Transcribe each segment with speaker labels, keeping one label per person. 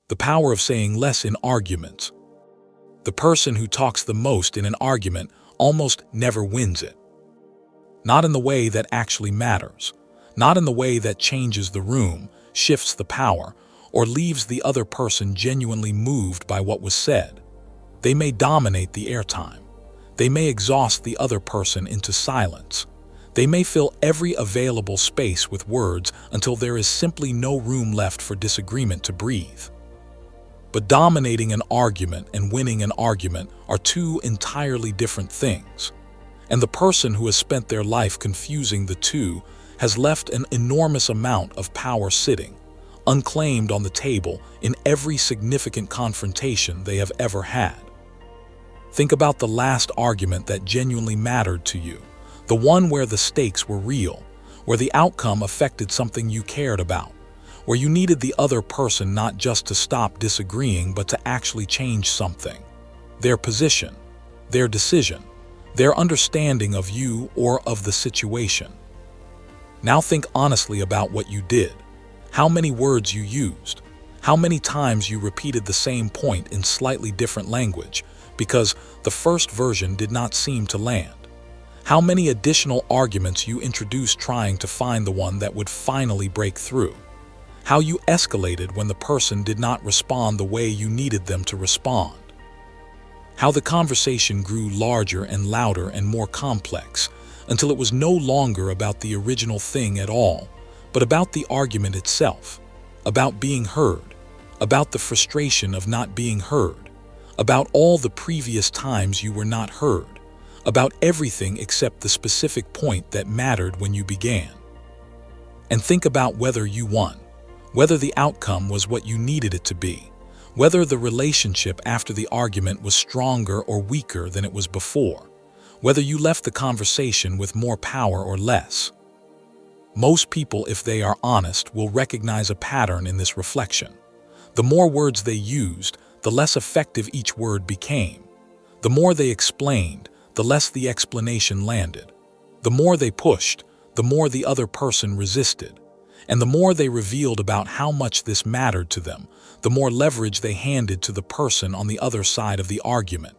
Speaker 1: The power of saying less in arguments. The person who talks the most in an argument almost never wins it. Not in the way that actually matters, not in the way that changes the room, shifts the power, or leaves the other person genuinely moved by what was said. They may dominate the airtime. They may exhaust the other person into silence. They may fill every available space with words until there is simply no room left for disagreement to breathe. But dominating an argument and winning an argument are two entirely different things. And the person who has spent their life confusing the two has left an enormous amount of power sitting, unclaimed on the table in every significant confrontation they have ever had. Think about the last argument that genuinely mattered to you, the one where the stakes were real, where the outcome affected something you cared about, where you needed the other person not just to stop disagreeing but to actually change something. Their position, their decision, their understanding of you or of the situation. Now think honestly about what you did, how many words you used, how many times you repeated the same point in slightly different language because the first version did not seem to land. How many additional arguments you introduced trying to find the one that would finally break through. How you escalated when the person did not respond the way you needed them to respond. How the conversation grew larger and louder and more complex until it was no longer about the original thing at all, but about the argument itself, about being heard, about the frustration of not being heard, about all the previous times you were not heard, about everything except the specific point that mattered when you began. And think about whether you won, whether the outcome was what you needed it to be, whether the relationship after the argument was stronger or weaker than it was before, whether you left the conversation with more power or less. Most people, if they are honest, will recognize a pattern in this reflection. The more words they used, the less effective each word became. The more they explained, the less the explanation landed. The more they pushed, the more the other person resisted. And the more they revealed about how much this mattered to them, the more leverage they handed to the person on the other side of the argument.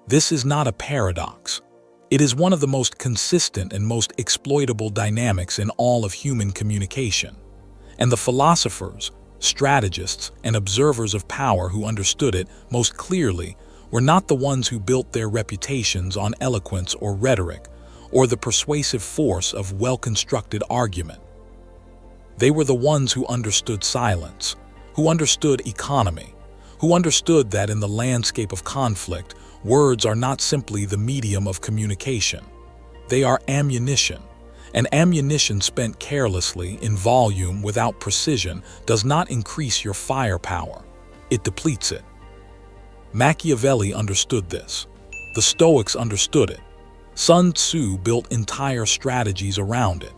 Speaker 1: This is not a paradox. It is one of the most consistent and most exploitable dynamics in all of human communication. And the philosophers, strategists, and observers of power who understood it most clearly were not the ones who built their reputations on eloquence or rhetoric, or the persuasive force of well-constructed argument. They were the ones who understood silence, who understood economy, who understood that in the landscape of conflict, words are not simply the medium of communication. They are ammunition, and ammunition spent carelessly in volume without precision does not increase your firepower. It depletes it. Machiavelli understood this. The Stoics understood it. Sun Tzu built entire strategies around it.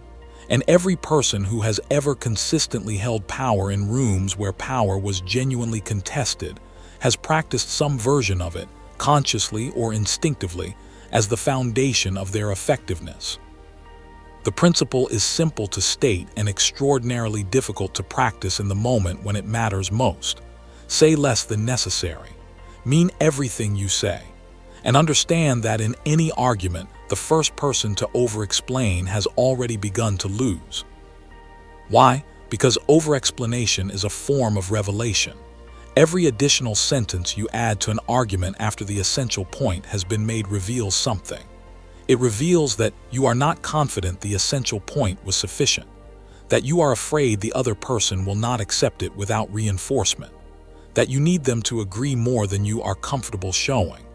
Speaker 1: And every person who has ever consistently held power in rooms where power was genuinely contested has practiced some version of it, consciously or instinctively, as the foundation of their effectiveness. The principle is simple to state and extraordinarily difficult to practice in the moment when it matters most. Say less than necessary. Mean everything you say. And understand that in any argument, the first person to over-explain has already begun to lose. Why? Because over-explanation is a form of revelation. Every additional sentence you add to an argument after the essential point has been made reveals something. It reveals that you are not confident the essential point was sufficient, that you are afraid the other person will not accept it without reinforcement, that you need them to agree more than you are comfortable showing,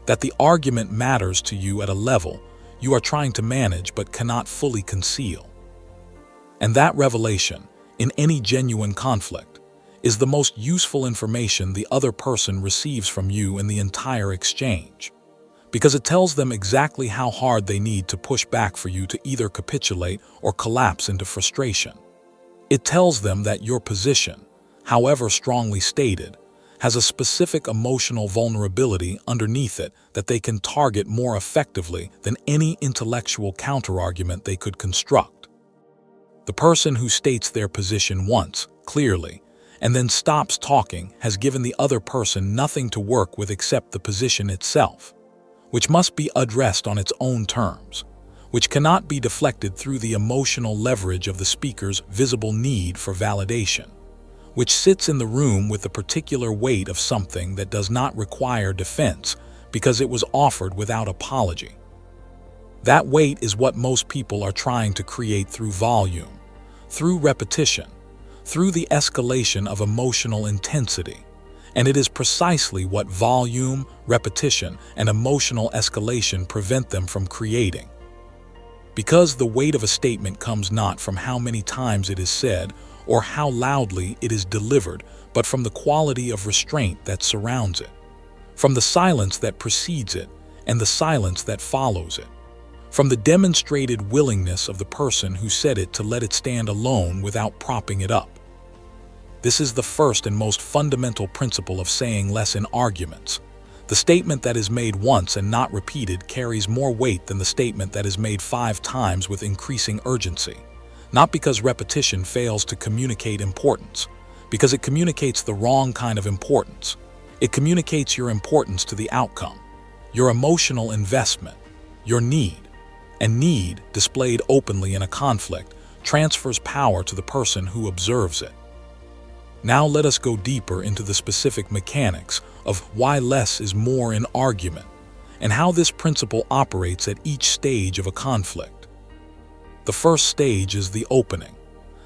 Speaker 1: that the argument matters to you at a level you are trying to manage but cannot fully conceal. And that revelation, in any genuine conflict, is the most useful information the other person receives from you in the entire exchange, because it tells them exactly how hard they need to push back for you to either capitulate or collapse into frustration. It tells them that your position, however strongly stated, has a specific emotional vulnerability underneath it that they can target more effectively than any intellectual counterargument they could construct. The person who states their position once, clearly, and then stops talking has given the other person nothing to work with except the position itself, which must be addressed on its own terms, which cannot be deflected through the emotional leverage of the speaker's visible need for validation, which sits in the room with the particular weight of something that does not require defense because it was offered without apology. That weight is what most people are trying to create through volume, through repetition, through the escalation of emotional intensity. And it is precisely what volume, repetition, and emotional escalation prevent them from creating. Because the weight of a statement comes not from how many times it is said or how loudly it is delivered, but from the quality of restraint that surrounds it, from the silence that precedes it and the silence that follows it, from the demonstrated willingness of the person who said it to let it stand alone without propping it up. This is the first and most fundamental principle of saying less in arguments. The statement that is made once and not repeated carries more weight than the statement that is made 5 times with increasing urgency, not because repetition fails to communicate importance, because it communicates the wrong kind of importance. It communicates your importance to the outcome, your emotional investment, your need, and need, displayed openly in a conflict, transfers power to the person who observes it. Now let us go deeper into the specific mechanics of why less is more in argument, and how this principle operates at each stage of a conflict. The first stage is the opening,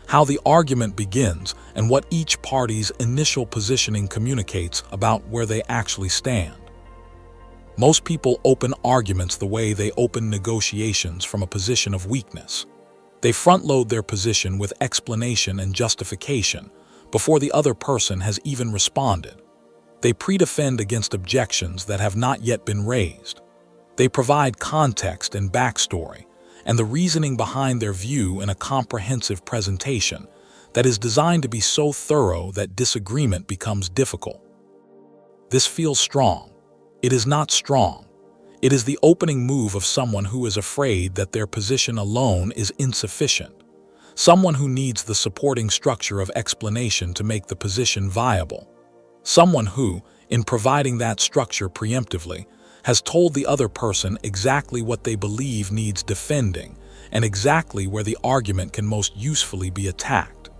Speaker 1: how the argument begins and what each party's initial positioning communicates about where they actually stand. Most people open arguments the way they open negotiations, from a position of weakness. They front-load their position with explanation and justification before the other person has even responded. They pre-defend against objections that have not yet been raised. They provide context and backstory and the reasoning behind their view in a comprehensive presentation that is designed to be so thorough that disagreement becomes difficult. This feels strong. It is not strong. It is the opening move of someone who is afraid that their position alone is insufficient, someone who needs the supporting structure of explanation to make the position viable, someone who, in providing that structure preemptively, has told the other person exactly what they believe needs defending and exactly where the argument can most usefully be attacked.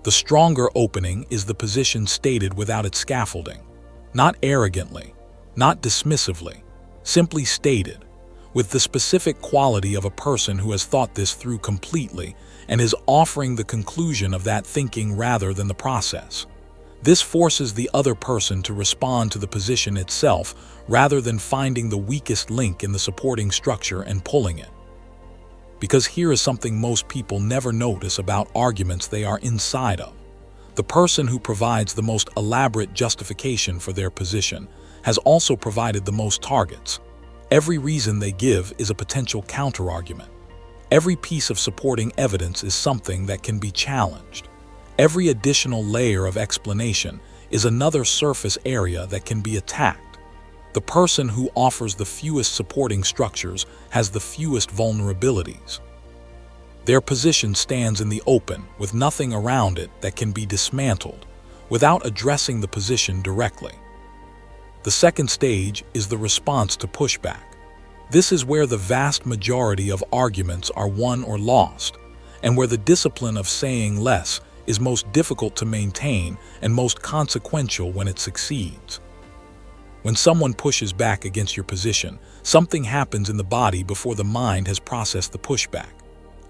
Speaker 1: The stronger opening is the position stated without its scaffolding, not arrogantly, not dismissively, simply stated, with the specific quality of a person who has thought this through completely and is offering the conclusion of that thinking rather than the process. This forces the other person to respond to the position itself rather than finding the weakest link in the supporting structure and pulling it. Because here is something most people never notice about arguments they are inside of. The person who provides the most elaborate justification for their position has also provided the most targets. Every reason they give is a potential counterargument. Every piece of supporting evidence is something that can be challenged. Every additional layer of explanation is another surface area that can be attacked. The person who offers the fewest supporting structures has the fewest vulnerabilities. Their position stands in the open with nothing around it that can be dismantled without addressing the position directly. The second stage is the response to pushback. This is where the vast majority of arguments are won or lost, and where the discipline of saying less is most difficult to maintain and most consequential when it succeeds. When someone pushes back against your position, something happens in the body before the mind has processed the pushback.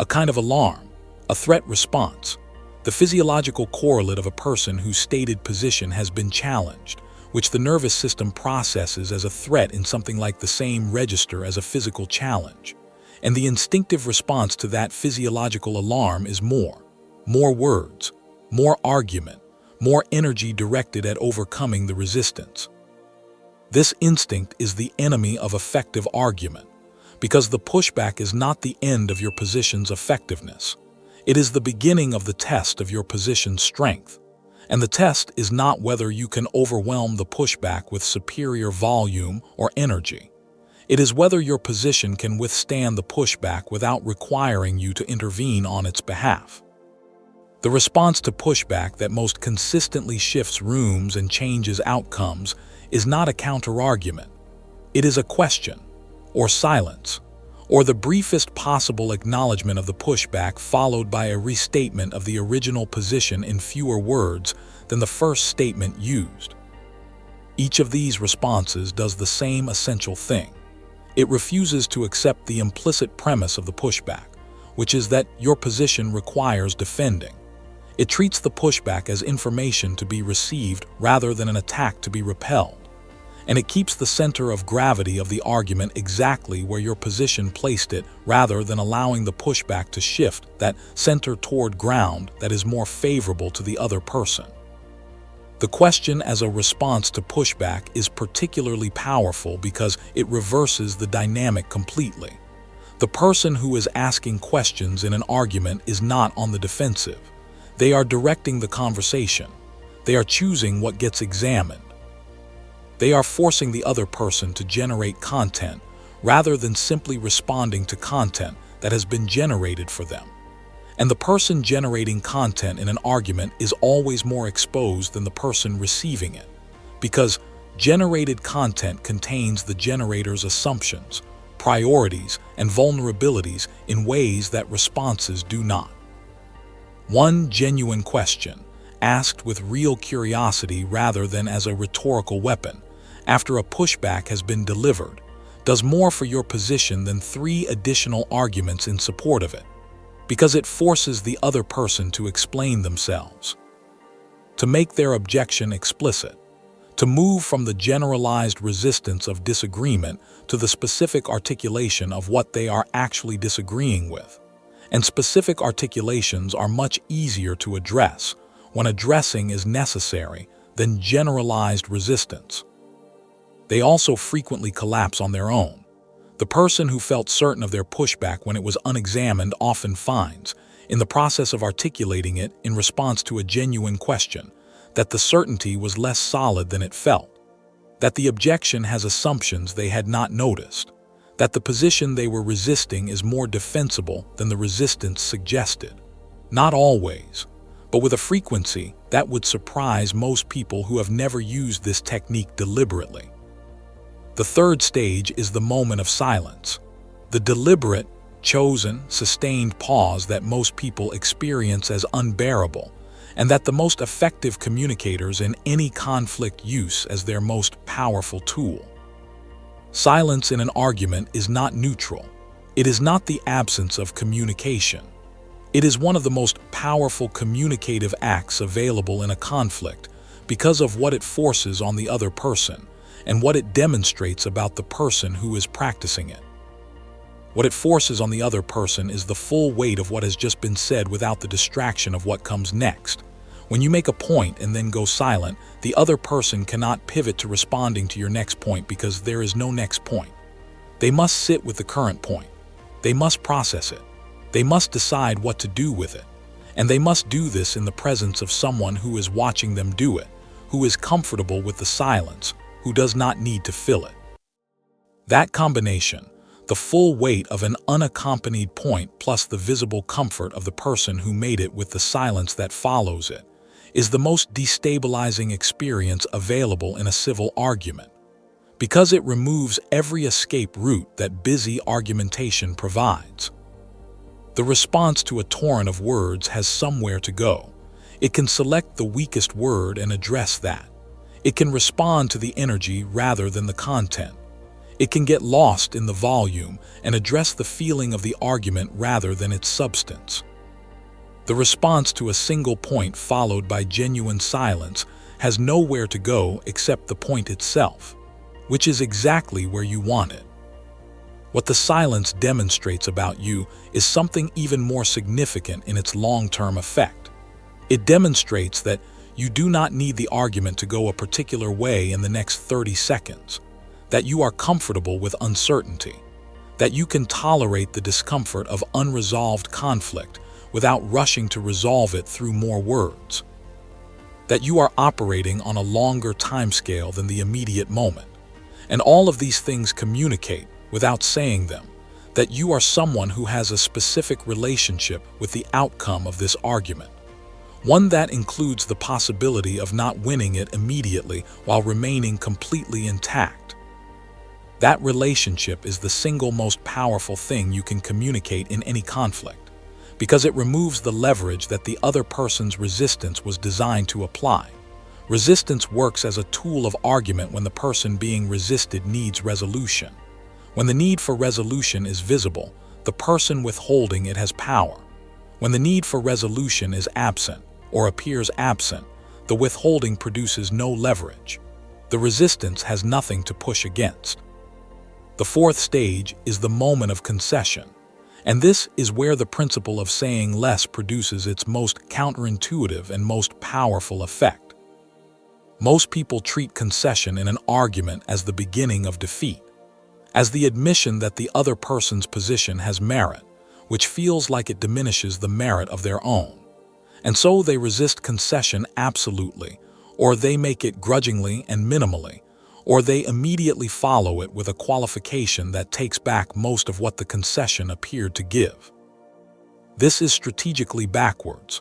Speaker 1: A kind of alarm, a threat response, the physiological correlate of a person whose stated position has been challenged, which the nervous system processes as a threat in something like the same register as a physical challenge. And the instinctive response to that physiological alarm is more words, more argument, more energy directed at overcoming the resistance. This instinct is the enemy of effective argument, because the pushback is not the end of your position's effectiveness. It is the beginning of the test of your position's strength. And the test is not whether you can overwhelm the pushback with superior volume or energy. It is whether your position can withstand the pushback without requiring you to intervene on its behalf. The response to pushback that most consistently shifts rooms and changes outcomes is not a counterargument. It is a question, or silence, or the briefest possible acknowledgement of the pushback followed by a restatement of the original position in fewer words than the first statement used. Each of these responses does the same essential thing. It refuses to accept the implicit premise of the pushback, which is that your position requires defending. It treats the pushback as information to be received rather than an attack to be repelled. And it keeps the center of gravity of the argument exactly where your position placed it rather than allowing the pushback to shift that center toward ground that is more favorable to the other person. The question as a response to pushback is particularly powerful because it reverses the dynamic completely. The person who is asking questions in an argument is not on the defensive. They are directing the conversation. They are choosing what gets examined. They are forcing the other person to generate content rather than simply responding to content that has been generated for them. And the person generating content in an argument is always more exposed than the person receiving it, because generated content contains the generator's assumptions, priorities, and vulnerabilities in ways that responses do not. One genuine question, asked with real curiosity rather than as a rhetorical weapon, after a pushback has been delivered, does more for your position than 3 additional arguments in support of it, because it forces the other person to explain themselves, to make their objection explicit, to move from the generalized resistance of disagreement to the specific articulation of what they are actually disagreeing with. And specific articulations are much easier to address when addressing is necessary than generalized resistance. They also frequently collapse on their own. The person who felt certain of their pushback when it was unexamined often finds, in the process of articulating it in response to a genuine question, that the certainty was less solid than it felt, that the objection has assumptions they had not noticed, that the position they were resisting is more defensible than the resistance suggested. Not always, but with a frequency that would surprise most people who have never used this technique deliberately. The third stage is the moment of silence, the deliberate, chosen, sustained pause that most people experience as unbearable, and that the most effective communicators in any conflict use as their most powerful tool. Silence in an argument is not neutral. It is not the absence of communication. It is one of the most powerful communicative acts available in a conflict because of what it forces on the other person and what it demonstrates about the person who is practicing it. What it forces on the other person is the full weight of what has just been said without the distraction of what comes next. When you make a point and then go silent, the other person cannot pivot to responding to your next point because there is no next point. They must sit with the current point. They must process it. They must decide what to do with it. And they must do this in the presence of someone who is watching them do it, who is comfortable with the silence, who does not need to fill it. That combination, the full weight of an unaccompanied point plus the visible comfort of the person who made it with the silence that follows it, is the most destabilizing experience available in a civil argument, because it removes every escape route that busy argumentation provides. The response to a torrent of words has somewhere to go. It can select the weakest word and address that. It can respond to the energy rather than the content. It can get lost in the volume and address the feeling of the argument rather than its substance. The response to a single point followed by genuine silence has nowhere to go except the point itself, which is exactly where you want it. What the silence demonstrates about you is something even more significant in its long-term effect. It demonstrates that you do not need the argument to go a particular way in the next 30 seconds, that you are comfortable with uncertainty, that you can tolerate the discomfort of unresolved conflict without rushing to resolve it through more words, that you are operating on a longer timescale than the immediate moment. And all of these things communicate, without saying them, that you are someone who has a specific relationship with the outcome of this argument. one that includes the possibility of not winning it immediately while remaining completely intact. That relationship is the single most powerful thing you can communicate in any conflict, because it removes the leverage that the other person's resistance was designed to apply. Resistance works as a tool of argument when the person being resisted needs resolution. When the need for resolution is visible, the person withholding it has power. When the need for resolution is absent, or appears absent, the withholding produces no leverage. The resistance has nothing to push against. The fourth stage is the moment of concession, and this is where the principle of saying less produces its most counterintuitive and most powerful effect. Most people treat concession in an argument as the beginning of defeat, as the admission that the other person's position has merit, which feels like it diminishes the merit of their own. And so they resist concession absolutely, or they make it grudgingly and minimally, or they immediately follow it with a qualification that takes back most of what the concession appeared to give. This is strategically backwards.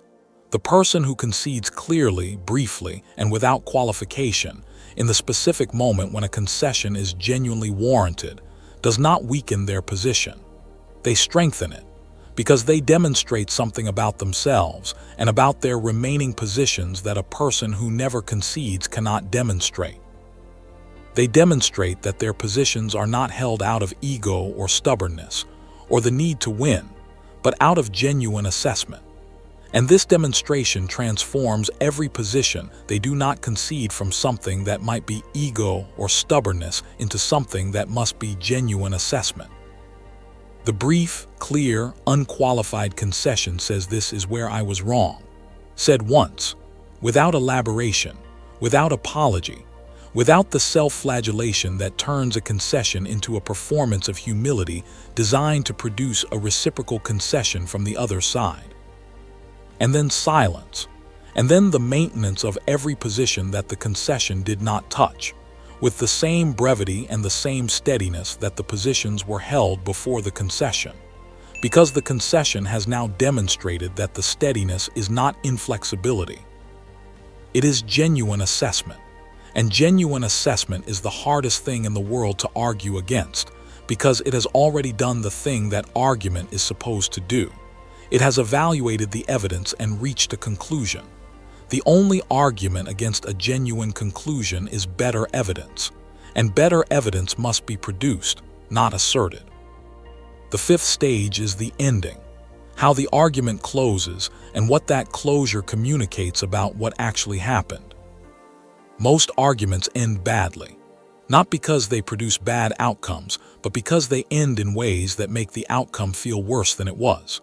Speaker 1: The person who concedes clearly, briefly, and without qualification, in the specific moment when a concession is genuinely warranted, does not weaken their position. They strengthen it, because they demonstrate something about themselves and about their remaining positions that a person who never concedes cannot demonstrate. They demonstrate that their positions are not held out of ego or stubbornness, or the need to win, but out of genuine assessment. And this demonstration transforms every position they do not concede from something that might be ego or stubbornness into something that must be genuine assessment. The brief, clear, unqualified concession says this is where I was wrong, said once, without elaboration, without apology, without the self-flagellation that turns a concession into a performance of humility designed to produce a reciprocal concession from the other side. And then silence, and then the maintenance of every position that the concession did not touch, with the same brevity and the same steadiness that the positions were held before the concession, because the concession has now demonstrated that the steadiness is not inflexibility. It is genuine assessment, and genuine assessment is the hardest thing in the world to argue against, because it has already done the thing that argument is supposed to do. It has evaluated the evidence and reached a conclusion. The only argument against a genuine conclusion is better evidence, and better evidence must be produced, not asserted. The fifth stage is the ending, how the argument closes and what that closure communicates about what actually happened. Most arguments end badly, not because they produce bad outcomes, but because they end in ways that make the outcome feel worse than it was.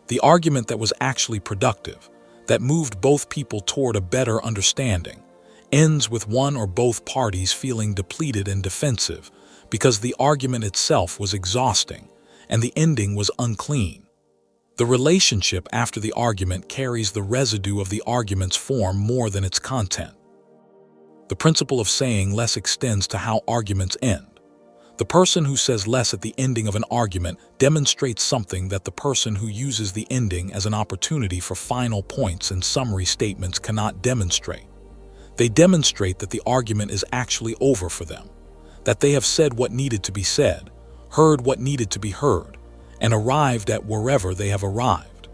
Speaker 1: The argument that was actually productive, that moved both people toward a better understanding, ends with one or both parties feeling depleted and defensive because the argument itself was exhausting and the ending was unclean. The relationship after the argument carries the residue of the argument's form more than its content. The principle of saying less extends to how arguments end. The person who says less at the ending of an argument demonstrates something that the person who uses the ending as an opportunity for final points and summary statements cannot demonstrate. They demonstrate that the argument is actually over for them, that they have said what needed to be said, heard what needed to be heard, and arrived at wherever they have arrived,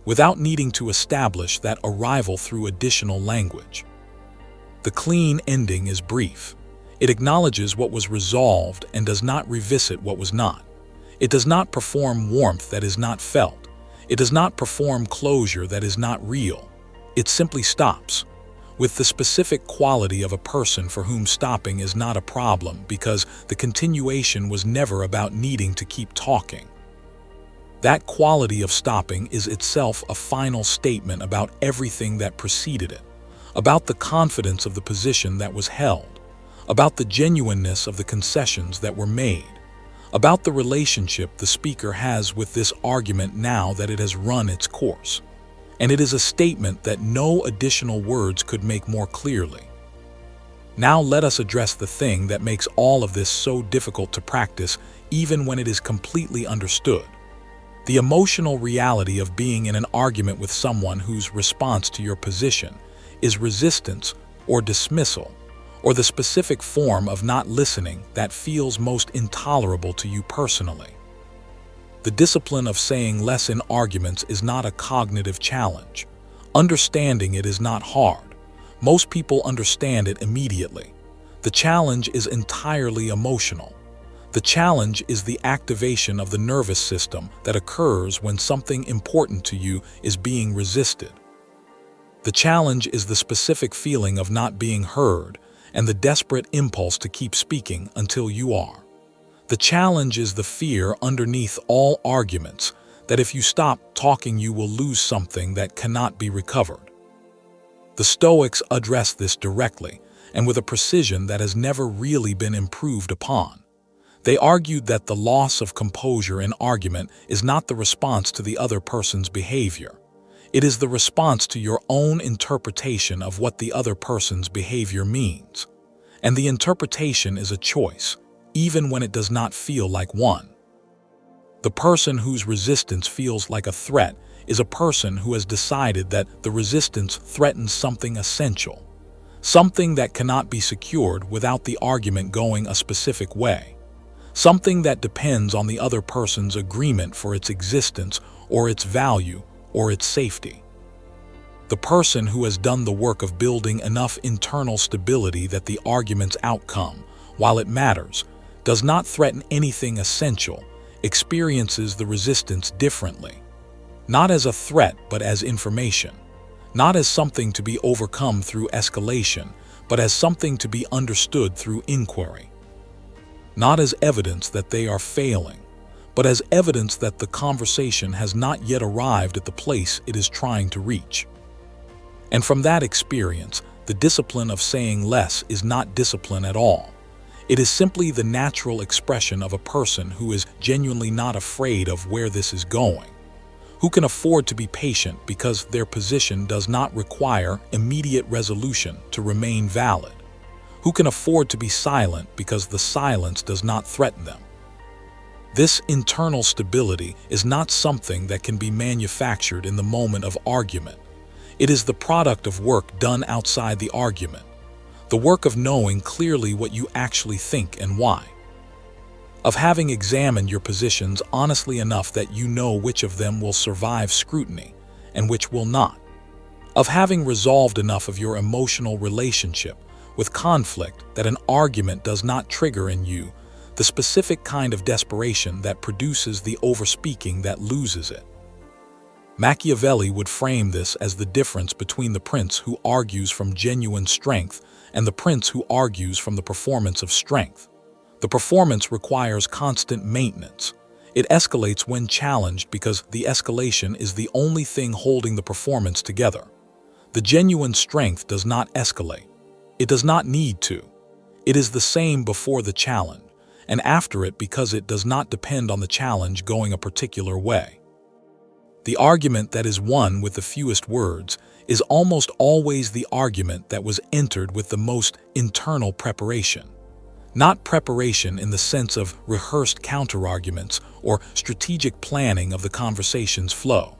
Speaker 1: without needing to establish that arrival through additional language. The clean ending is brief. It acknowledges what was resolved and does not revisit what was not. It does not perform warmth that is not felt. It does not perform closure that is not real. It simply stops, with the specific quality of a person for whom stopping is not a problem because the continuation was never about needing to keep talking. That quality of stopping is itself a final statement about everything that preceded it, about the confidence of the position that was held, about the genuineness of the concessions that were made, about the relationship the speaker has with this argument now that it has run its course. And it is a statement that no additional words could make more clearly. Now let us address the thing that makes all of this so difficult to practice even when it is completely understood. The emotional reality of being in an argument with someone whose response to your position is resistance or dismissal, or the specific form of not listening that feels most intolerable to you personally. The discipline of saying less in arguments is not a cognitive challenge. Understanding it is not hard. Most people understand it immediately. The challenge is entirely emotional. The challenge is the activation of the nervous system that occurs when something important to you is being resisted. The challenge is the specific feeling of not being heard and the desperate impulse to keep speaking until you are. The challenge is the fear underneath all arguments that if you stop talking you will lose something that cannot be recovered. The Stoics address this directly and with a precision that has never really been improved upon. They argued that the loss of composure in argument is not the response to the other person's behavior. It is the response to your own interpretation of what the other person's behavior means. And the interpretation is a choice, even when it does not feel like one. The person whose resistance feels like a threat is a person who has decided that the resistance threatens something essential, something that cannot be secured without the argument going a specific way. Something that depends on the other person's agreement for its existence or its value or its safety. The person who has done the work of building enough internal stability that the argument's outcome, while it matters, does not threaten anything essential, experiences the resistance differently. Not as a threat, but as information. Not as something to be overcome through escalation, but as something to be understood through inquiry. Not as evidence that they are failing, but as evidence that the conversation has not yet arrived at the place it is trying to reach. And from that experience, the discipline of saying less is not discipline at all. It is simply the natural expression of a person who is genuinely not afraid of where this is going, who can afford to be patient because their position does not require immediate resolution to remain valid, who can afford to be silent because the silence does not threaten them. This internal stability is not something that can be manufactured in the moment of argument. It is the product of work done outside the argument, the work of knowing clearly what you actually think and why, of having examined your positions honestly enough that you know which of them will survive scrutiny and which will not, of having resolved enough of your emotional relationship with conflict that an argument does not trigger in you the specific kind of desperation that produces the overspeaking that loses it. Machiavelli would frame this as the difference between the prince who argues from genuine strength and the prince who argues from the performance of strength. The performance requires constant maintenance. It escalates when challenged because the escalation is the only thing holding the performance together. The genuine strength does not escalate. It does not need to. It is the same before the challenge, and after it because it does not depend on the challenge going a particular way. The argument that is won with the fewest words is almost always the argument that was entered with the most internal preparation. Not preparation in the sense of rehearsed counterarguments or strategic planning of the conversation's flow.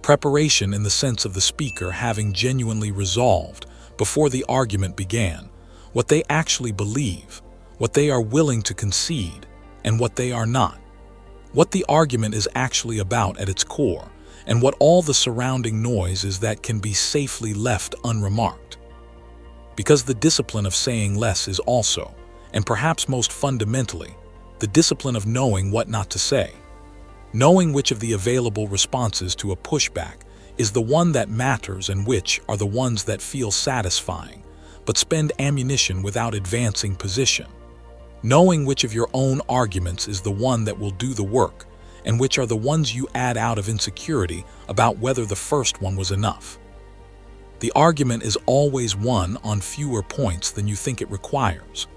Speaker 1: Preparation in the sense of the speaker having genuinely resolved, before the argument began, what they actually believe, what they are willing to concede, and what they are not. What the argument is actually about at its core, and what all the surrounding noise is that can be safely left unremarked. Because the discipline of saying less is also, and perhaps most fundamentally, the discipline of knowing what not to say. Knowing which of the available responses to a pushback is the one that matters and which are the ones that feel satisfying, but spend ammunition without advancing position. Knowing which of your own arguments is the one that will do the work, and which are the ones you add out of insecurity about whether the first one was enough. The argument is always won on fewer points than you think it requires.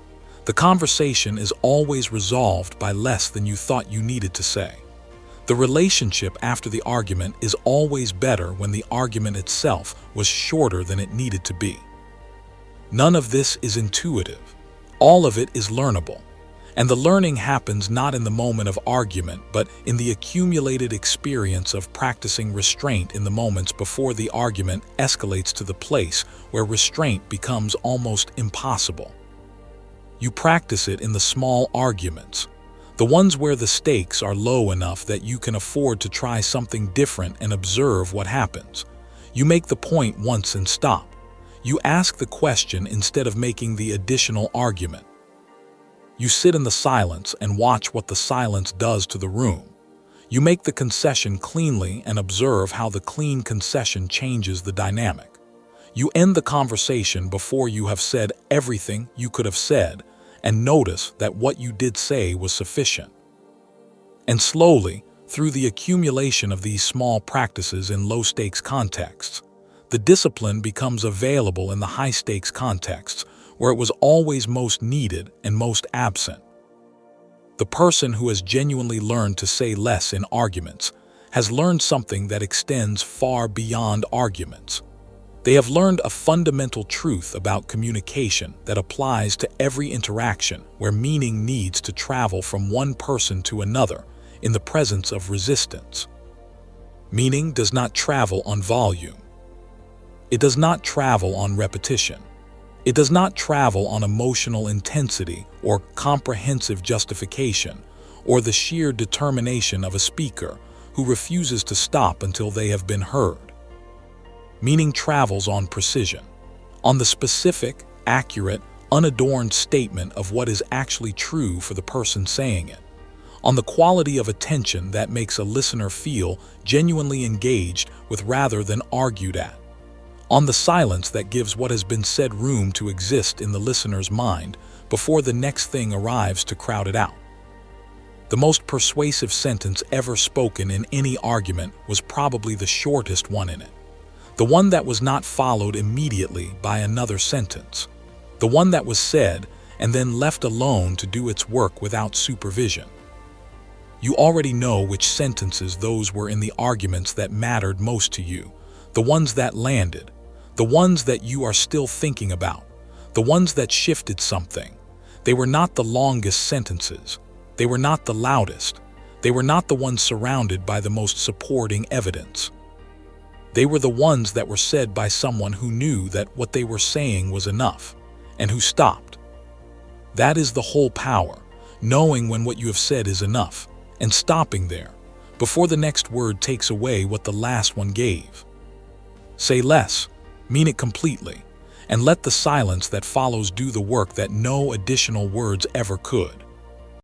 Speaker 1: The conversation is always resolved by less than you thought you needed to say. The relationship after the argument is always better when the argument itself was shorter than it needed to be. None of this is intuitive. All of it is learnable. And the learning happens not in the moment of argument, but in the accumulated experience of practicing restraint in the moments before the argument escalates to the place where restraint becomes almost impossible. You practice it in the small arguments, the ones where the stakes are low enough that you can afford to try something different and observe what happens. You make the point once and stop. You ask the question instead of making the additional argument. You sit in the silence and watch what the silence does to the room. You make the concession cleanly and observe how the clean concession changes the dynamic. You end the conversation before you have said everything you could have said, and notice that what you did say was sufficient. And slowly, through the accumulation of these small practices in low-stakes contexts, the discipline becomes available in the high-stakes contexts, where it was always most needed and most absent. The person who has genuinely learned to say less in arguments has learned something that extends far beyond arguments. They have learned a fundamental truth about communication that applies to every interaction where meaning needs to travel from one person to another in the presence of resistance. Meaning does not travel on volume. It does not travel on repetition. It does not travel on emotional intensity or comprehensive justification or the sheer determination of a speaker who refuses to stop until they have been heard. Meaning travels on precision, on the specific, accurate, unadorned statement of what is actually true for the person saying it, on the quality of attention that makes a listener feel genuinely engaged with rather than argued at, on the silence that gives what has been said room to exist in the listener's mind before the next thing arrives to crowd it out. The most persuasive sentence ever spoken in any argument was probably the shortest one in it, the one that was not followed immediately by another sentence, the one that was said and then left alone to do its work without supervision. You already know which sentences those were in the arguments that mattered most to you, the ones that landed, the ones that you are still thinking about, the ones that shifted something. They were not the longest sentences. They were not the loudest. They were not the ones surrounded by the most supporting evidence. They were the ones that were said by someone who knew that what they were saying was enough, and who stopped. That is the whole power, knowing when what you have said is enough, and stopping there, before the next word takes away what the last one gave. Say less, mean it completely, and let the silence that follows do the work that no additional words ever could.